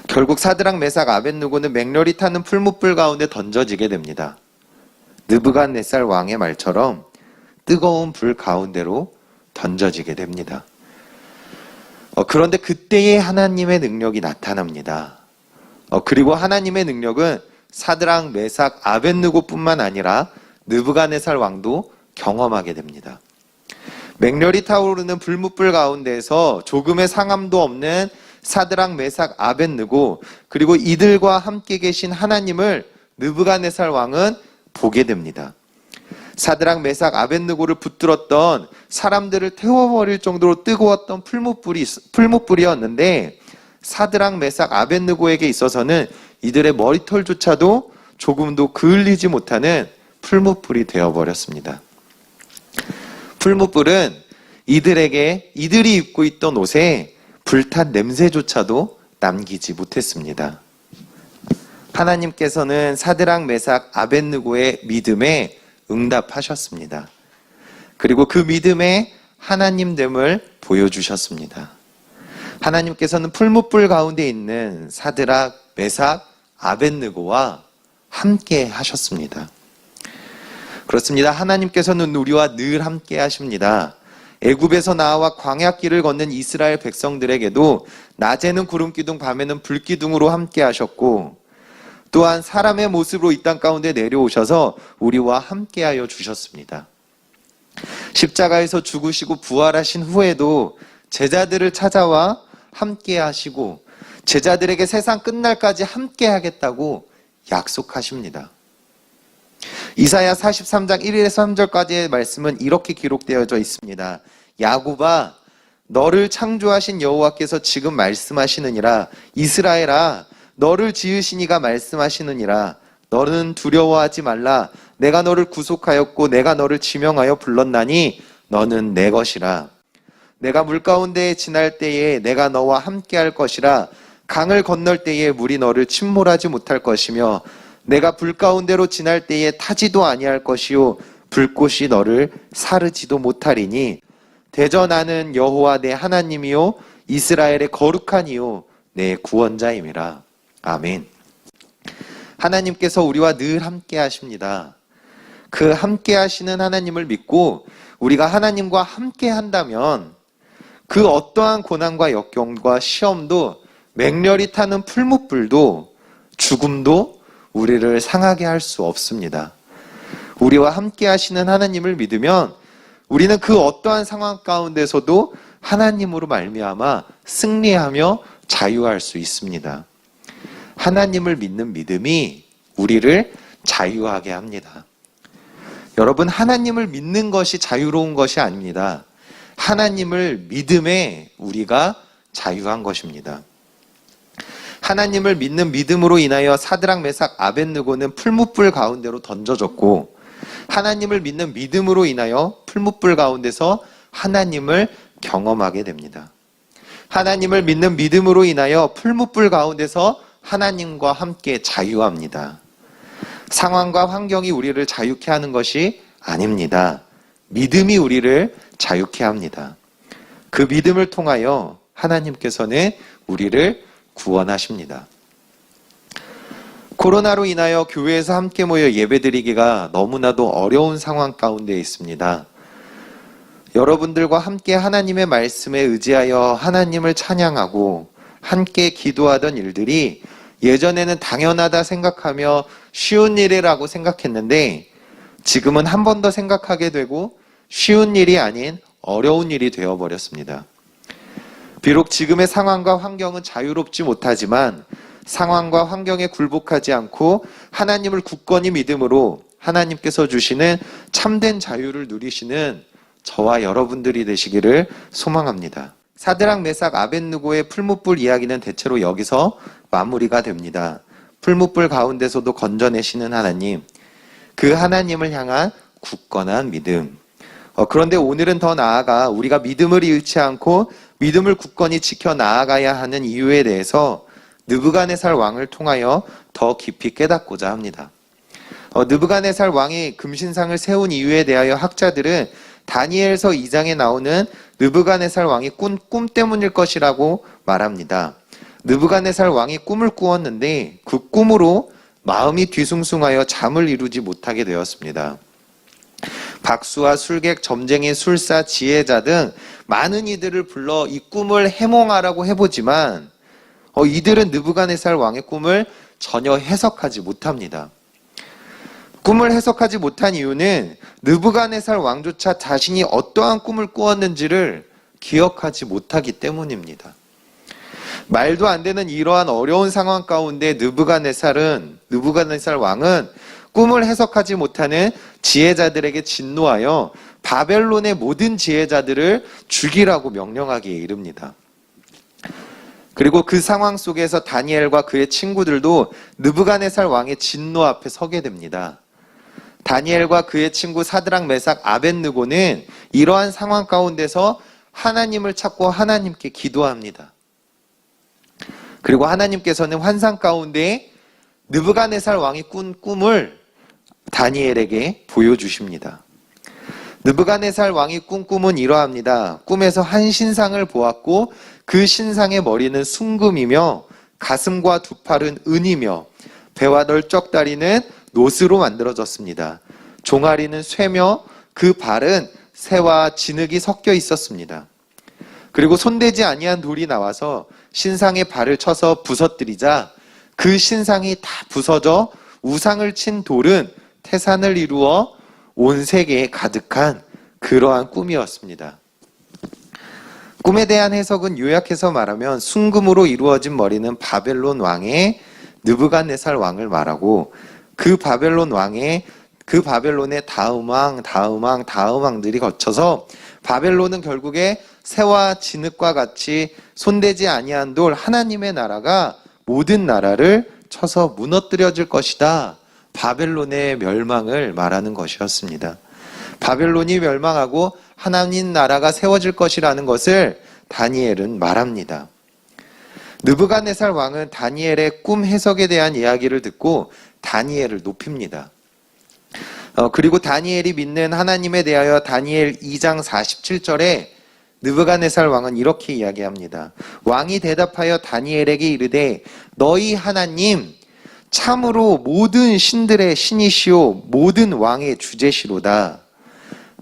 결국 사드락, 메삭, 아벳느고는 맹렬히 타는 풀무불 가운데 던져지게 됩니다. 느부갓네살 왕의 말처럼 뜨거운 불 가운데로 던져지게 됩니다. 그런데 그때에 하나님의 능력이 나타납니다. 그리고 하나님의 능력은 사드락, 메삭, 아벳느고뿐만 아니라 느부갓네살 왕도 경험하게 됩니다. 맹렬히 타오르는 불무불 가운데에서 조금의 상함도 없는 사드락, 메삭, 아벳느고 그리고 이들과 함께 계신 하나님을 느부갓네살 왕은 보게 됩니다. 사드락, 메삭, 아벳느고를 붙들었던 사람들을 태워버릴 정도로 뜨거웠던 풀무불이었는데 사드락, 메삭, 아벳느고에게 있어서는 이들의 머리털조차도 조금도 그을리지 못하는 풀무불이 되어버렸습니다. 풀무불은 이들이 입고 있던 옷에 불탄 냄새조차도 남기지 못했습니다. 하나님께서는 사드락, 메삭, 아벳느고의 믿음에 응답하셨습니다. 그리고 그 믿음에 하나님됨을 보여주셨습니다. 하나님께서는 풀무불 가운데 있는 사드락, 메삭, 아벳느고와 함께 하셨습니다. 그렇습니다. 하나님께서는 우리와 늘 함께 하십니다. 애굽에서 나와 광야길을 걷는 이스라엘 백성들에게도 낮에는 구름기둥, 밤에는 불기둥으로 함께 하셨고, 또한 사람의 모습으로 이 땅 가운데 내려오셔서 우리와 함께하여 주셨습니다. 십자가에서 죽으시고 부활하신 후에도 제자들을 찾아와 함께하시고 제자들에게 세상 끝날까지 함께하겠다고 약속하십니다. 이사야 43장 1절에서 3절까지의 말씀은 이렇게 기록되어져 있습니다. 야곱아, 너를 창조하신 여호와께서 지금 말씀하시느니라. 이스라엘아, 너를 지으신 이가 말씀하시느니라. 너는 두려워하지 말라. 내가 너를 구속하였고 내가 너를 지명하여 불렀나니 너는 내 것이라. 내가 물 가운데에 지날 때에 내가 너와 함께 할 것이라. 강을 건널 때에 물이 너를 침몰하지 못할 것이며 내가 불 가운데로 지날 때에 타지도 아니할 것이요 불꽃이 너를 사르지도 못하리니 대전하는 여호와 내 하나님이요 이스라엘의 거룩한 이요 내 구원자임이라. 아멘. 하나님께서 우리와 늘 함께 하십니다. 그 함께 하시는 하나님을 믿고 우리가 하나님과 함께 한다면 그 어떠한 고난과 역경과 시험도 맹렬히 타는 풀무불도 죽음도 우리를 상하게 할 수 없습니다. 우리와 함께 하시는 하나님을 믿으면 우리는 그 어떠한 상황 가운데서도 하나님으로 말미암아 승리하며 자유할 수 있습니다. 하나님을 믿는 믿음이 우리를 자유하게 합니다. 여러분, 하나님을 믿는 것이 자유로운 것이 아닙니다. 하나님을 믿음에 우리가 자유한 것입니다. 하나님을 믿는 믿음으로 인하여 사드락, 메삭, 아벳느고는 풀무불 가운데로 던져졌고 하나님을 믿는 믿음으로 인하여 풀무불 가운데서 하나님을 경험하게 됩니다. 하나님을 믿는 믿음으로 인하여 풀무불 가운데서 하나님과 함께 자유합니다. 상황과 환경이 우리를 자유케 하는 것이 아닙니다. 믿음이 우리를 자유케 합니다. 그 믿음을 통하여 하나님께서는 우리를 구원하십니다. 코로나로 인하여 교회에서 함께 모여 예배드리기가 너무나도 어려운 상황 가운데 있습니다. 여러분들과 함께 하나님의 말씀에 의지하여 하나님을 찬양하고 함께 기도하던 일들이 예전에는 당연하다 생각하며 쉬운 일이라고 생각했는데 지금은 한 번 더 생각하게 되고 쉬운 일이 아닌 어려운 일이 되어버렸습니다. 비록 지금의 상황과 환경은 자유롭지 못하지만 상황과 환경에 굴복하지 않고 하나님을 굳건히 믿음으로 하나님께서 주시는 참된 자유를 누리시는 저와 여러분들이 되시기를 소망합니다. 사드락, 메삭, 아벳느고의 풀무불 이야기는 대체로 여기서 마무리가 됩니다. 풀무불 가운데서도 건져내시는 하나님, 그 하나님을 향한 굳건한 믿음. 그런데 오늘은 더 나아가 우리가 믿음을 잃지 않고 믿음을 굳건히 지켜 나아가야 하는 이유에 대해서 느부갓네살 왕을 통하여 더 깊이 깨닫고자 합니다. 느부갓네살 왕이 금신상을 세운 이유에 대하여 학자들은 다니엘서 2장에 나오는 느부갓네살 왕이 꾼 꿈 때문일 것이라고 말합니다. 느부갓네살 왕이 꿈을 꾸었는데 그 꿈으로 마음이 뒤숭숭하여 잠을 이루지 못하게 되었습니다. 박수와 술객, 점쟁이, 술사, 지혜자 등 많은 이들을 불러 이 꿈을 해몽하라고 해보지만 이들은 느부갓네살 왕의 꿈을 전혀 해석하지 못합니다. 꿈을 해석하지 못한 이유는 느부갓네살 왕조차 자신이 어떠한 꿈을 꾸었는지를 기억하지 못하기 때문입니다. 말도 안 되는 이러한 어려운 상황 가운데 느부갓네살 왕은 꿈을 해석하지 못하는 지혜자들에게 진노하여 바벨론의 모든 지혜자들을 죽이라고 명령하기에 이릅니다. 그리고 그 상황 속에서 다니엘과 그의 친구들도 느부갓네살 왕의 진노 앞에 서게 됩니다. 다니엘과 그의 친구 사드락, 메삭, 아벳느고는 이러한 상황 가운데서 하나님을 찾고 하나님께 기도합니다. 그리고 하나님께서는 환상 가운데 느부갓네살 왕이 꾼 꿈을 다니엘에게 보여주십니다. 느부갓네살 왕이 꾼 꿈은 이러합니다. 꿈에서 한 신상을 보았고 그 신상의 머리는 순금이며 가슴과 두 팔은 은이며 배와 널쩍다리는 노스로 만들어졌습니다. 종아리는 쇠며 그 발은 새와 진흙이 섞여 있었습니다. 그리고 손대지 아니한 돌이 나와서 신상의 발을 쳐서 부서뜨리자 그 신상이 다 부서져 우상을 친 돌은 태산을 이루어 온 세계에 가득한 그러한 꿈이었습니다. 꿈에 대한 해석은 요약해서 말하면 순금으로 이루어진 머리는 바벨론 왕의 느부갓네살 왕을 말하고 그 바벨론의 다음 왕들이 거쳐서 바벨론은 결국에 새와 진흙과 같이 손대지 아니한 돌 하나님의 나라가 모든 나라를 쳐서 무너뜨려질 것이다. 바벨론의 멸망을 말하는 것이었습니다. 바벨론이 멸망하고 하나님 나라가 세워질 것이라는 것을 다니엘은 말합니다. 느부갓네살 왕은 다니엘의 꿈 해석에 대한 이야기를 듣고 다니엘을 높입니다. 그리고 다니엘이 믿는 하나님에 대하여 다니엘 2장 47절에 느부갓네살 왕은 이렇게 이야기합니다. 왕이 대답하여 다니엘에게 이르되 너희 하나님 참으로 모든 신들의 신이시오 모든 왕의 주제시로다.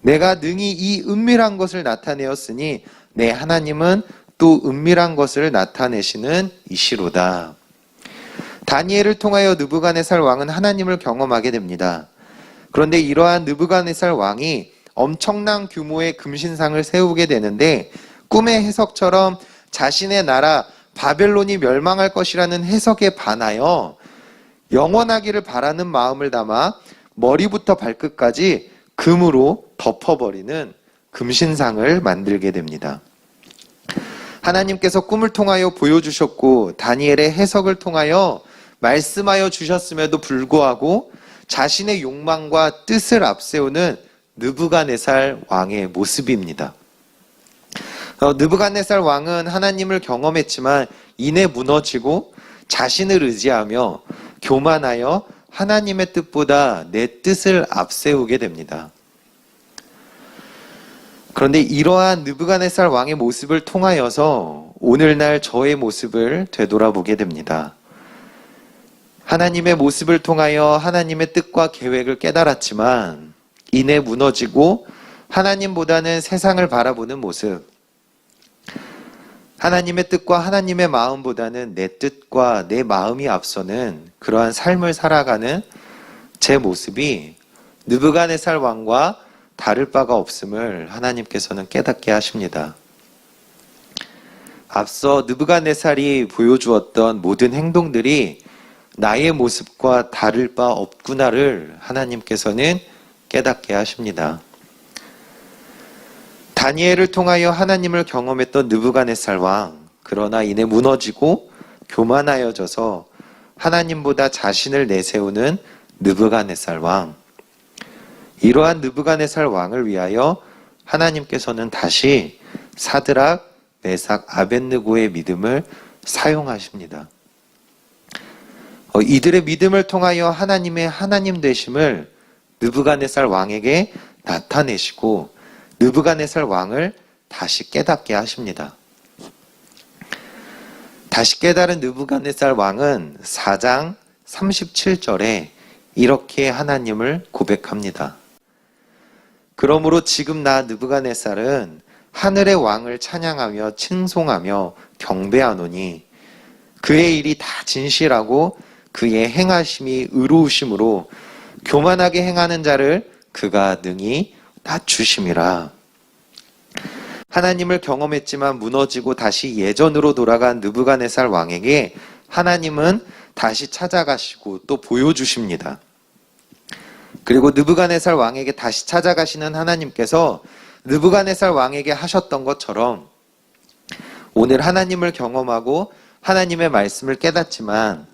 내가 능히 이 은밀한 것을 나타내었으니 내 하나님은 또 은밀한 것을 나타내시는 이시로다. 다니엘을 통하여 느부갓네살 왕은 하나님을 경험하게 됩니다. 그런데 이러한 느부갓네살 왕이 엄청난 규모의 금신상을 세우게 되는데 꿈의 해석처럼 자신의 나라 바벨론이 멸망할 것이라는 해석에 반하여 영원하기를 바라는 마음을 담아 머리부터 발끝까지 금으로 덮어버리는 금신상을 만들게 됩니다. 하나님께서 꿈을 통하여 보여주셨고 다니엘의 해석을 통하여 말씀하여 주셨음에도 불구하고 자신의 욕망과 뜻을 앞세우는 느부갓네살 왕의 모습입니다. 느부갓네살 왕은 하나님을 경험했지만 이내 무너지고 자신을 의지하며 교만하여 하나님의 뜻보다 내 뜻을 앞세우게 됩니다. 그런데 이러한 느부갓네살 왕의 모습을 통하여서 오늘날 저의 모습을 되돌아보게 됩니다. 하나님의 모습을 통하여 하나님의 뜻과 계획을 깨달았지만 이내 무너지고 하나님보다는 세상을 바라보는 모습, 하나님의 뜻과 하나님의 마음보다는 내 뜻과 내 마음이 앞서는 그러한 삶을 살아가는 제 모습이 느부갓네살 왕과 다를 바가 없음을 하나님께서는 깨닫게 하십니다. 앞서 느부갓네살이 보여주었던 모든 행동들이 나의 모습과 다를 바 없구나를 하나님께서는 깨닫게 하십니다. 다니엘을 통하여 하나님을 경험했던 느부갓네살 왕, 그러나 이내 무너지고 교만하여져서 하나님보다 자신을 내세우는 느부갓네살 왕, 이러한 느부갓네살 왕을 위하여 하나님께서는 다시 사드락, 메삭, 아벳느고의 믿음을 사용하십니다. 이들의 믿음을 통하여 하나님의 하나님 되심을 느부갓네살 왕에게 나타내시고 느부갓네살 왕을 다시 깨닫게 하십니다. 다시 깨달은 느부갓네살 왕은 4장 37절에 이렇게 하나님을 고백합니다. 그러므로 지금 나 느부갓네살은 하늘의 왕을 찬양하며 칭송하며 경배하노니 그의 일이 다 진실하고 그의 행하심이 의로우심으로 교만하게 행하는 자를 그가 능히 낮추심이라. 하나님을 경험했지만 무너지고 다시 예전으로 돌아간 느부갓네살 왕에게 하나님은 다시 찾아가시고 또 보여주십니다. 그리고 느부갓네살 왕에게 다시 찾아가시는 하나님께서 느부갓네살 왕에게 하셨던 것처럼 오늘 하나님을 경험하고 하나님의 말씀을 깨닫지만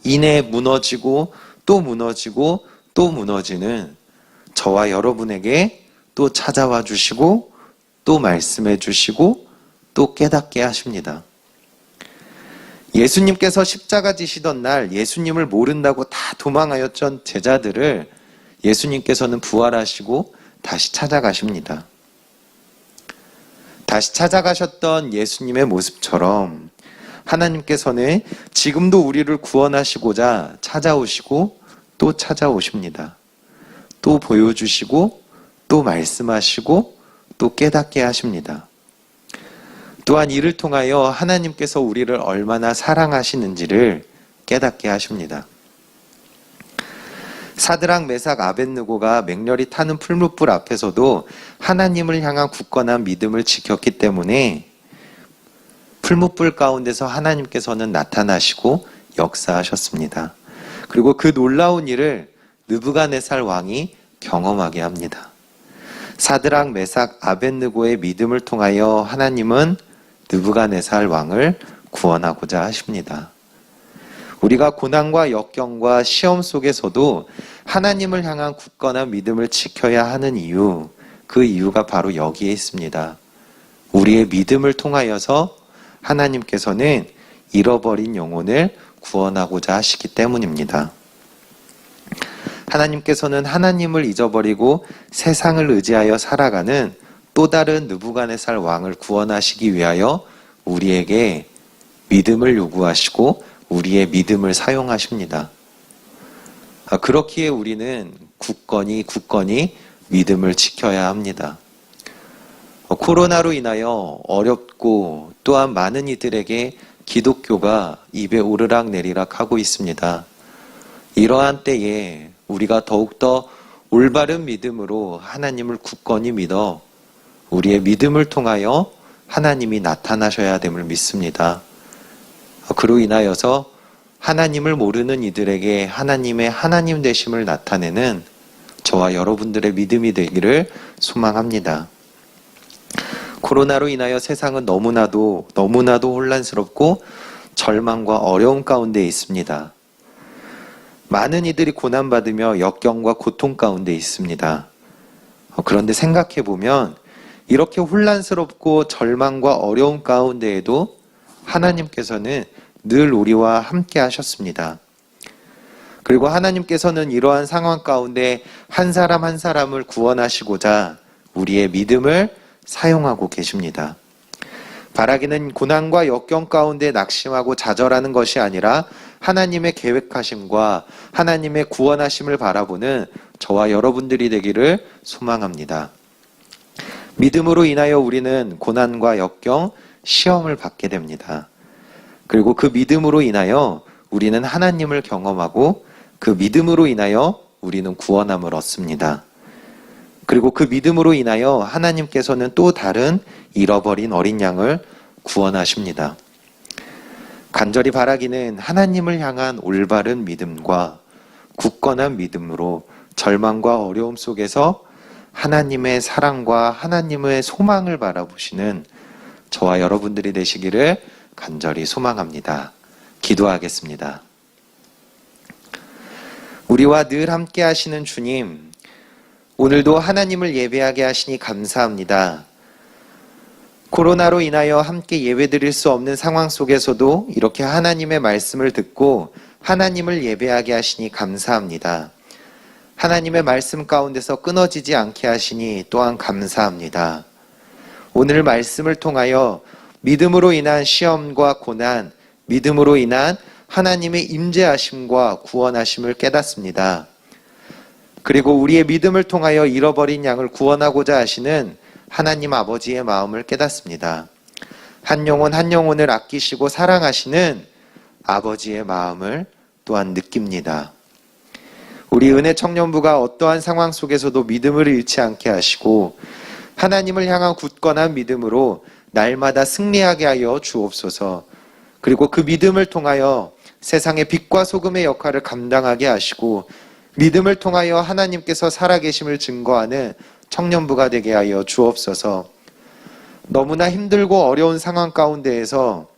이내 무너지고 또 무너지고 또 무너지는 저와 여러분에게 또 찾아와 주시고 또 말씀해 주시고 또 깨닫게 하십니다. 예수님께서 십자가 지시던 날 예수님을 모른다고 다 도망하였던 제자들을 예수님께서는 부활하시고 다시 찾아가십니다. 다시 찾아가셨던 예수님의 모습처럼 하나님께서는 지금도 우리를 구원하시고자 찾아오시고 또 찾아오십니다. 또 보여주시고 또 말씀하시고 또 깨닫게 하십니다. 또한 이를 통하여 하나님께서 우리를 얼마나 사랑하시는지를 깨닫게 하십니다. 사드락, 메삭, 아벳느고가 맹렬히 타는 풀무불 앞에서도 하나님을 향한 굳건한 믿음을 지켰기 때문에 풀무불 가운데서 하나님께서는 나타나시고 역사하셨습니다. 그리고 그 놀라운 일을 느부갓네살 왕이 경험하게 합니다. 사드락, 메삭, 아벳느고의 믿음을 통하여 하나님은 느부갓네살 왕을 구원하고자 하십니다. 우리가 고난과 역경과 시험 속에서도 하나님을 향한 굳건한 믿음을 지켜야 하는 이유, 그 이유가 바로 여기에 있습니다. 우리의 믿음을 통하여서 하나님께서는 잃어버린 영혼을 구원하고자 하시기 때문입니다. 하나님께서는 하나님을 잊어버리고 세상을 의지하여 살아가는 또 다른 느부갓네살 왕을 구원하시기 위하여 우리에게 믿음을 요구하시고 우리의 믿음을 사용하십니다. 그렇기에 우리는 굳건히 믿음을 지켜야 합니다. 코로나로 인하여 어렵고 또한 많은 이들에게 기독교가 입에 오르락 내리락 하고 있습니다. 이러한 때에 우리가 더욱더 올바른 믿음으로 하나님을 굳건히 믿어 우리의 믿음을 통하여 하나님이 나타나셔야 됨을 믿습니다. 그로 인하여서 하나님을 모르는 이들에게 하나님의 하나님 되심을 나타내는 저와 여러분들의 믿음이 되기를 소망합니다. 코로나로 인하여 세상은 너무나도 혼란스럽고 절망과 어려움 가운데 있습니다. 많은 이들이 고난받으며 역경과 고통 가운데 있습니다. 그런데 생각해보면 이렇게 혼란스럽고 절망과 어려움 가운데에도 하나님께서는 늘 우리와 함께 하셨습니다. 그리고 하나님께서는 이러한 상황 가운데 한 사람 한 사람을 구원하시고자 우리의 믿음을 사용하고 계십니다. 바라기는 고난과 역경 가운데 낙심하고 좌절하는 것이 아니라 하나님의 계획하심과 하나님의 구원하심을 바라보는 저와 여러분들이 되기를 소망합니다. 믿음으로 인하여 우리는 고난과 역경, 시험을 받게 됩니다. 그리고 그 믿음으로 인하여 우리는 하나님을 경험하고 그 믿음으로 인하여 우리는 구원함을 얻습니다. 그리고 그 믿음으로 인하여 하나님께서는 또 다른 잃어버린 어린 양을 구원하십니다. 간절히 바라기는 하나님을 향한 올바른 믿음과 굳건한 믿음으로 절망과 어려움 속에서 하나님의 사랑과 하나님의 소망을 바라보시는 저와 여러분들이 되시기를 간절히 소망합니다. 기도하겠습니다. 우리와 늘 함께 하시는 주님, 오늘도 하나님을 예배하게 하시니 감사합니다. 코로나로 인하여 함께 예배드릴 수 없는 상황 속에서도 이렇게 하나님의 말씀을 듣고 하나님을 예배하게 하시니 감사합니다. 하나님의 말씀 가운데서 끊어지지 않게 하시니 또한 감사합니다. 오늘 말씀을 통하여 믿음으로 인한 시험과 고난, 믿음으로 인한 하나님의 임재하심과 구원하심을 깨닫습니다. 그리고 우리의 믿음을 통하여 잃어버린 양을 구원하고자 하시는 하나님 아버지의 마음을 깨닫습니다. 한 영혼 한 영혼을 아끼시고 사랑하시는 아버지의 마음을 또한 느낍니다. 우리 은혜 청년부가 어떠한 상황 속에서도 믿음을 잃지 않게 하시고 하나님을 향한 굳건한 믿음으로 날마다 승리하게 하여 주옵소서. 그리고 그 믿음을 통하여 세상의 빛과 소금의 역할을 감당하게 하시고 믿음을 통하여 하나님께서 살아계심을 증거하는 청년부가 되게 하여 주옵소서. 너무나 힘들고 어려운 상황 가운데에서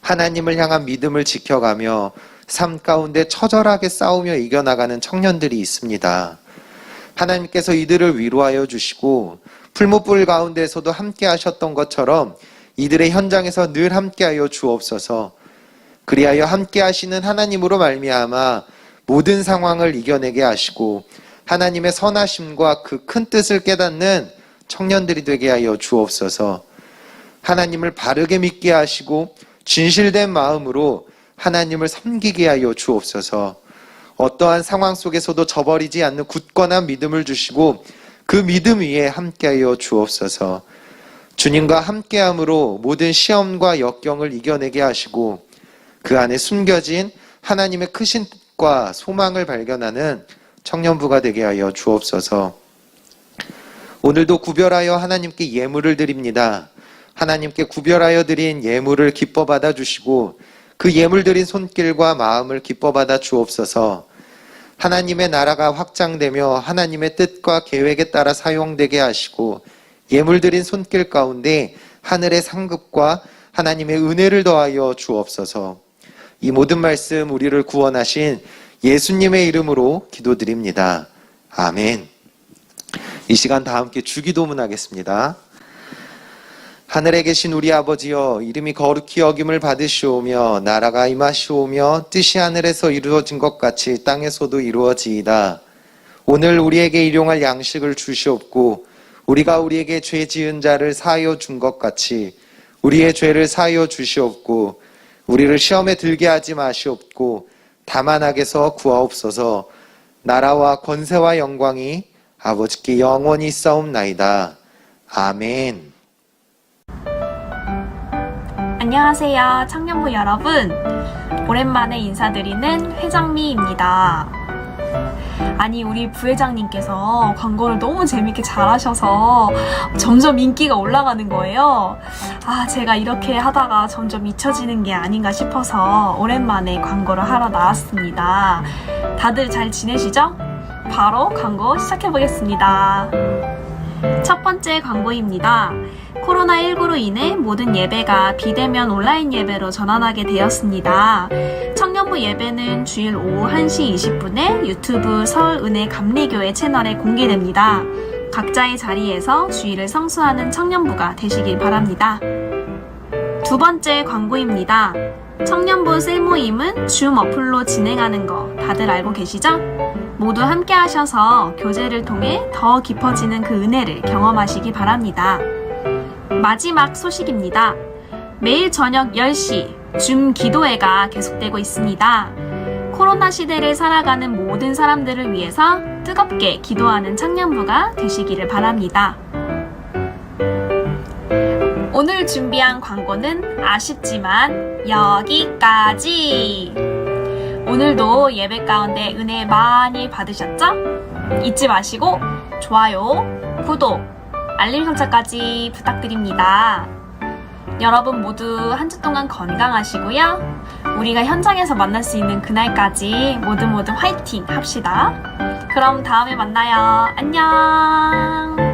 하나님을 향한 믿음을 지켜가며 삶 가운데 처절하게 싸우며 이겨나가는 청년들이 있습니다. 하나님께서 이들을 위로하여 주시고 풀무불 가운데에서도 함께 하셨던 것처럼 이들의 현장에서 늘 함께하여 주옵소서. 그리하여 함께 하시는 하나님으로 말미암아 모든 상황을 이겨내게 하시고 하나님의 선하심과 그 큰 뜻을 깨닫는 청년들이 되게 하여 주옵소서. 하나님을 바르게 믿게 하시고 진실된 마음으로 하나님을 섬기게 하여 주옵소서. 어떠한 상황 속에서도 저버리지 않는 굳건한 믿음을 주시고 그 믿음 위에 함께하여 주옵소서. 주님과 함께함으로 모든 시험과 역경을 이겨내게 하시고 그 안에 숨겨진 하나님의 크신 뜻과 소망을 발견하는 청년부가 되게 하여 주옵소서. 오늘도 구별하여 하나님께 예물을 드립니다. 하나님께 구별하여 드린 예물을 기뻐 받아 주시고 그 예물 드린 손길과 마음을 기뻐 받아 주옵소서. 하나님의 나라가 확장되며 하나님의 뜻과 계획에 따라 사용되게 하시고 예물 드린 손길 가운데 하늘의 상급과 하나님의 은혜를 더하여 주옵소서. 이 모든 말씀 우리를 구원하신 예수님의 이름으로 기도드립니다. 아멘. 이 시간 다 함께 주기도문 하겠습니다. 하늘에 계신 우리 아버지여, 이름이 거룩히 여김을 받으시오며 나라가 임하시오며 뜻이 하늘에서 이루어진 것 같이 땅에서도 이루어지이다. 오늘 우리에게 일용할 양식을 주시옵고 우리가 우리에게 죄 지은 자를 사하여 준 것 같이 우리의 죄를 사하여 주시옵고 우리를 시험에 들게 하지 마시옵고 다만 악에서 구하옵소서. 나라와 권세와 영광이 아버지께 영원히 있사옵나이다. 아멘. 안녕하세요, 청년부 여러분. 오랜만에 인사드리는 회장미입니다. 아니, 우리 부회장님께서 광고를 너무 재밌게 잘하셔서 점점 인기가 올라가는 거예요. 제가 이렇게 하다가 점점 잊혀지는 게 아닌가 싶어서 오랜만에 광고를 하러 나왔습니다. 다들 잘 지내시죠? 바로 광고 시작해보겠습니다. 첫 번째 광고입니다. 코로나19로 인해 모든 예배가 비대면 온라인 예배로 전환하게 되었습니다. 청년부 예배는 주일 오후 1시 20분에 유튜브 서울은혜 감리교회 채널에 공개됩니다. 각자의 자리에서 주일을 성수하는 청년부가 되시길 바랍니다. 두 번째 광고입니다. 청년부 셀모임은 줌 어플로 진행하는 거 다들 알고 계시죠? 모두 함께 하셔서 교제를 통해 더 깊어지는 그 은혜를 경험하시기 바랍니다. 마지막 소식입니다. 매일 저녁 10시 줌 기도회가 계속되고 있습니다. 코로나 시대를 살아가는 모든 사람들을 위해서 뜨겁게 기도하는 청년부가 되시기를 바랍니다. 오늘 준비한 광고는 아쉽지만 여기까지! 오늘도 예배 가운데 은혜 많이 받으셨죠? 잊지 마시고 좋아요, 구독, 알림 설정까지 부탁드립니다. 여러분 모두 한 주 동안 건강하시고요. 우리가 현장에서 만날 수 있는 그날까지 모두 화이팅 합시다. 그럼 다음에 만나요. 안녕!